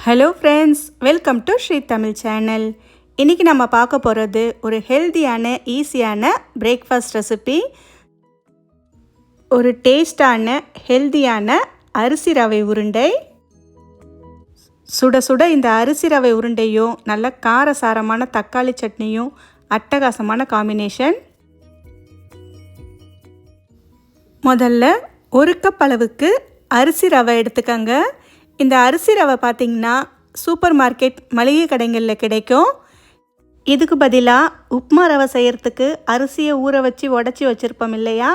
Hello friends, welcome to Sri Tamil channel. இன்றைக்கி நம்ம பார்க்க போகிறது ஒரு ஹெல்த்தியான ஈஸியான பிரேக்ஃபாஸ்ட் ரெசிபி. ஒரு டேஸ்டான ஹெல்த்தியான அரிசி ரவை உருண்டை. சுட சுட இந்த அரிசி ரவை உருண்டையும் நல்ல காரசாரமான தக்காளி சட்னியும் அட்டகாசமான காம்பினேஷன். முதல்ல ஒரு கப் அளவுக்கு அரிசி ரவை எடுத்துக்கங்க. இந்த அரிசி ரவை பார்த்திங்கன்னா சூப்பர் மார்க்கெட் மளிகை கடைகளில் கிடைக்கும். இதுக்கு பதிலாக உப்புமா ரவை செய்கிறதுக்கு அரிசியை ஊற வச்சு உடச்சி வச்சுருப்போம் இல்லையா,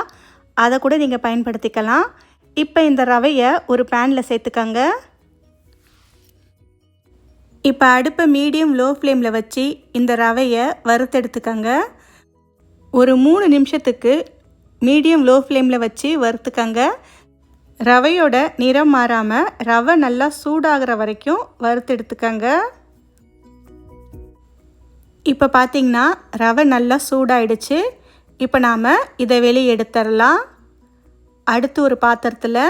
அதை கூட நீங்கள் பயன்படுத்திக்கலாம். இப்போ இந்த ரவையை ஒரு பேனில் சேர்த்துக்கங்க. இப்போ அடுப்பை மீடியம் லோ ஃப்ளேமில் வச்சு இந்த ரவையை வறுத்தெடுத்துக்கங்க. ஒரு 3 நிமிஷத்துக்கு மீடியம் லோ ஃப்ளேமில் வச்சு வறுத்துக்கங்க. ரவையோட நிறம் மாறாமல் ரவை நல்லா சூடாகிற வரைக்கும் வறுத்தெடுத்துக்கங்க. இப்போ பார்த்திங்கன்னா ரவை நல்லா சூடாயிடுச்சு. இப்போ நாம் இதை வெளியே எடுத்துடலாம். அடுத்து ஒரு பாத்திரத்தில்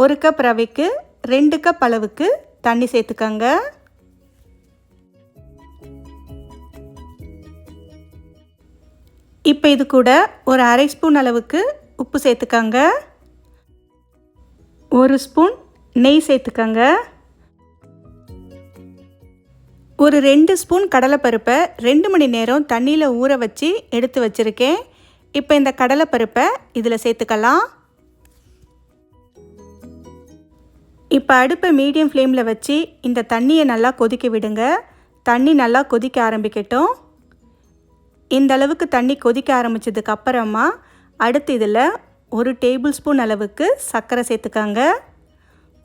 1 கப் ரவைக்கு 2 கப் அளவுக்கு தண்ணி சேர்த்துக்கங்க. இப்போ இது கூட ஒரு அரை ஸ்பூன் அளவுக்கு உப்பு சேர்த்துக்கங்க. 1 ஸ்பூன் நெய் சேர்த்துக்கங்க. ஒரு 2 ஸ்பூன் கடலைப்பருப்பை 2 மணி நேரம் தண்ணியில் ஊற வச்சு எடுத்து வச்சுருக்கேன். இப்போ இந்த கடலைப்பருப்பை இதில் சேர்த்துக்கலாம். இப்போ அடுப்பை மீடியம் ஃப்ளேமில் வச்சு இந்த தண்ணியை நல்லா கொதிக்க விடுங்க. தண்ணி நல்லா கொதிக்க ஆரம்பிக்கட்டும். இந்த அளவுக்கு தண்ணி கொதிக்க ஆரம்பித்ததுக்கு அப்புறமா அடுத்து இதில் 1 டேபிள் ஸ்பூன் அளவுக்கு சர்க்கரை சேர்த்துக்காங்க.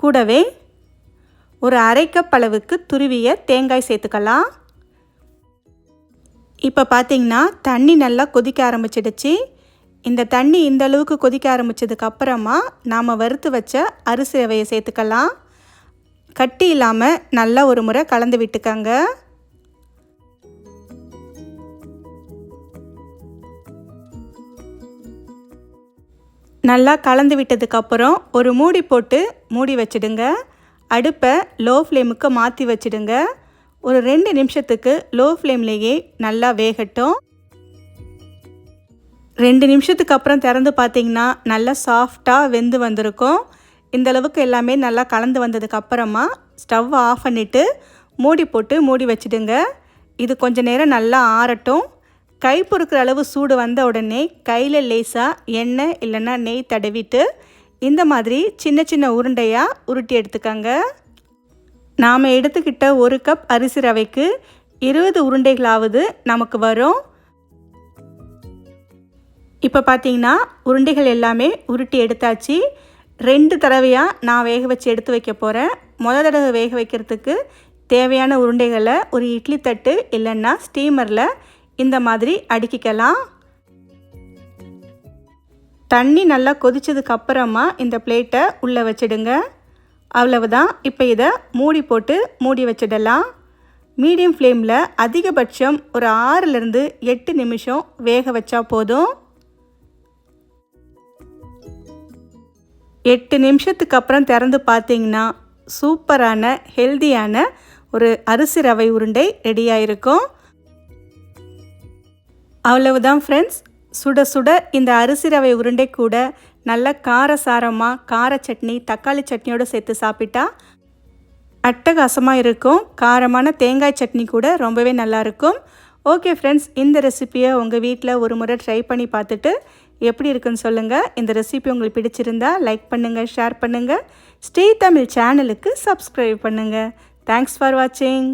கூடவே ஒரு அரை கப் அளவுக்கு துருவிய தேங்காய் சேர்த்துக்கலாம். இப்போ பார்த்திங்கன்னா தண்ணி நல்லா கொதிக்க ஆரம்பிச்சிடுச்சு. இந்த தண்ணி இந்த அளவுக்கு கொதிக்க ஆரம்பித்ததுக்கு அப்புறமா நாம் வறுத்து வச்ச அரிசி ரவையை சேர்த்துக்கலாம். கட்டி இல்லாமல் நல்லா ஒரு முறை கலந்து விட்டுக்கங்க. நல்லா கலந்து விட்டதுக்கப்புறம் ஒரு மூடி போட்டு மூடி வச்சிடுங்க. அடுப்பை லோ ஃப்ளேமுக்கு மாற்றி வச்சிடுங்க. ஒரு 2 நிமிஷத்துக்கு லோ ஃப்ளேம்லேயே நல்லா வேகட்டும். 2 நிமிஷத்துக்கு அப்புறம் திறந்து பார்த்திங்கன்னா நல்லா சாஃப்டாக வெந்து வந்திருக்கும். இந்தளவுக்கு எல்லாமே நல்லா கலந்து வந்ததுக்கப்புறமா ஸ்டவ் ஆஃப் பண்ணிவிட்டு மூடி போட்டு மூடி வச்சிடுங்க. இது கொஞ்சம் நேரம் நல்லா ஆறட்டும். கை பொறுக்கிற அளவு சூடு வந்த உடனே கையில் லேசாக எண்ணெய் இல்லைன்னா நெய் தடவிட்டு இந்த மாதிரி சின்ன சின்ன உருண்டையாக உருட்டி எடுத்துக்கங்க. நாம் எடுத்துக்கிட்ட 1 கப் அரிசி ரவைக்கு 20 உருண்டைகளாவது நமக்கு வரும். இப்போ பார்த்திங்கன்னா உருண்டைகள் எல்லாமே உருட்டி எடுத்தாச்சு. 2 தடவையாக நான் வேக வச்சு எடுத்து வைக்க போகிறேன். முதல் தடவை வேக வைக்கிறதுக்கு தேவையான உருண்டைகளை ஒரு இட்லி தட்டு இல்லைன்னா ஸ்டீமரில் இந்த மாதிரி அடுக்கிக்கலாம். தண்ணி நல்லா கொதிச்சதுக்கு அப்புறமா இந்த பிளேட்டை உள்ளே வச்சிடுங்க. அவ்வளவுதான். இப்போ இதை மூடி போட்டு மூடி வச்சிடலாம். மீடியம் ஃப்ளேமில் அதிகபட்சம் ஒரு 6லேருந்து 8 நிமிஷம் வேக வச்சா போதும். 8 நிமிஷத்துக்கு அப்புறம் திறந்து பார்த்தீங்கன்னா சூப்பரான ஹெல்தியான ஒரு அரிசி ரவை உருண்டை ரெடியாக இருக்கும். அவ்வளவுதான் ஃப்ரெண்ட்ஸ். சுட சுட இந்த அரிசி ரவை உருண்டை கூட நல்ல காரசாரமாக கார சட்னி தக்காளி சட்னியோடு சேர்த்து சாப்பிட்டா அட்டகாசமாக இருக்கும். காரமான தேங்காய் சட்னி கூட ரொம்பவே நல்லாயிருக்கும். ஓகே ஃப்ரெண்ட்ஸ், இந்த ரெசிப்பியை உங்கள் வீட்டில் ஒரு முறை ட்ரை பண்ணி பார்த்துட்டு எப்படி இருக்குன்னு சொல்லுங்கள். இந்த ரெசிபி உங்களுக்கு பிடிச்சிருந்தா லைக் பண்ணுங்கள், ஷேர் பண்ணுங்கள். ஸ்ரீ தமிழ் சேனலுக்கு சப்ஸ்கிரைப் பண்ணுங்கள். தேங்க்ஸ் ஃபார் வாட்சிங்.